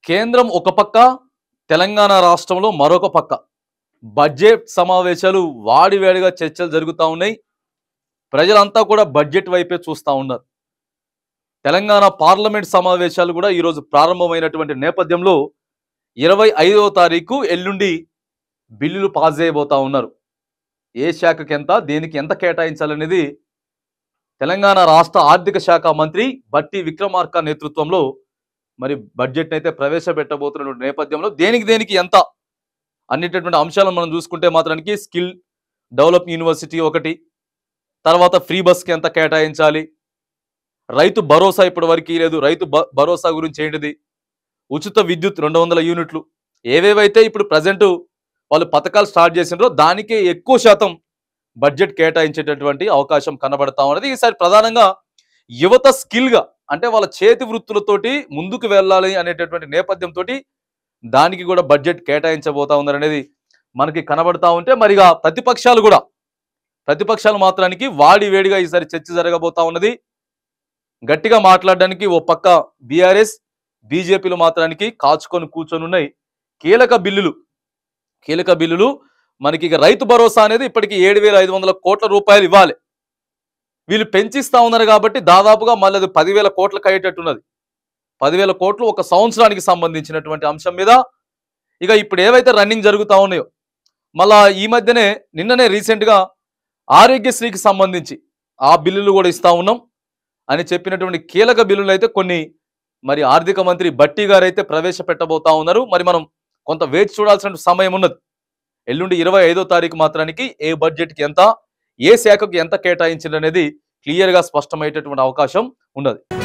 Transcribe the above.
కేంద్రం ఒక పక్క, తెలంగాణ రాష్ట్రంలో మరొక పక్క బడ్జెట్ సమావేశాలు వాడివేడిగా చర్చలు జరుగుతూ ఉన్నాయి. ప్రజలంతా కూడా బడ్జెట్ వైపే చూస్తూ ఉన్నారు. తెలంగాణ పార్లమెంట్ సమావేశాలు కూడా ఈరోజు ప్రారంభమైనటువంటి నేపథ్యంలో 25వ తారీఖు ఎల్లుండి బిల్లులు పాస్ చేయబోతా ఉన్నారు. ఏ శాఖకి ఎంత, దేనికి ఎంత కేటాయించాలనేది తెలంగాణ రాష్ట్ర ఆర్థిక శాఖ మంత్రి బట్టి విక్రమార్క నేతృత్వంలో మరి బడ్జెట్ అయితే ప్రవేశపెట్టబోతున్న నేపథ్యంలో దేనికి ఎంత అనేటటువంటి అంశాలను మనం చూసుకుంటే మాత్రానికి స్కిల్ డెవలప్ యూనివర్సిటీ ఒకటి, తర్వాత ఫ్రీ బస్కి ఎంత కేటాయించాలి, రైతు భరోసా ఇప్పటి వరకు లేదు, రైతు భరోసా గురించి ఏంటిది, ఉచిత విద్యుత్ 200 యూనిట్లు, ఏవేవైతే ఇప్పుడు ప్రజెంట్ వాళ్ళు పథకాలు స్టార్ట్ చేసినారో దానికే ఎక్కువ శాతం బడ్జెట్ కేటాయించేటటువంటి అవకాశం కనబడతా ఉన్నది. ఈసారి ప్రధానంగా యువత స్కిల్గా అంటే వాళ్ళ చేతి వృత్తులతోటి ముందుకు వెళ్ళాలి అనేటటువంటి నేపథ్యంతో దానికి కూడా బడ్జెట్ కేటాయించబోతా ఉన్నారనేది మనకి కనబడతా ఉంటే, మరిగా ప్రతిపక్షాలు మాత్రానికి వాడివేడిగా ఈసారి చర్చ జరగబోతా ఉన్నది. గట్టిగా మాట్లాడడానికి ఓ పక్క బీఆర్ఎస్ బీజేపీలు మాత్రానికి కాచుకొని కూర్చొని ఉన్నాయి. కీలక బిల్లులు మనకి ఇక రైతు భరోసా అనేది ఇప్పటికి 7,500 కోట్ల రూపాయలు ఇవ్వాలి. వీళ్ళు పెంచిస్తా ఉన్నారు కాబట్టి దాదాపుగా మళ్ళీ అది 10,000 కోట్లకు అయ్యేటట్టున్నది. 10,000 కోట్లు ఒక సంవత్సరానికి సంబంధించినటువంటి అంశం మీద ఇక ఇప్పుడు ఏవైతే రన్నింగ్ జరుగుతూ ఉన్నాయో, మళ్ళా ఈ మధ్యనే నిన్ననే రీసెంట్గా ఆరోగ్యశ్రీకి సంబంధించి ఆ బిల్లులు కూడా ఇస్తా ఉన్నాం అని చెప్పినటువంటి కీలక బిల్లులు అయితే కొన్ని మరి ఆర్థిక మంత్రి బట్టి గారు అయితే ప్రవేశపెట్టబోతా ఉన్నారు. మరి మనం కొంత వేచి చూడాల్సిన సమయం ఉన్నది. ఎల్లుండి 25వ తారీఖు మాత్రానికి ఏ బడ్జెట్కి ఎంత, ఏ శాఖకు ఎంత కేటాయించింది అనేది క్లియర్గా స్పష్టమయ్యేటటువంటి అవకాశం ఉన్నది.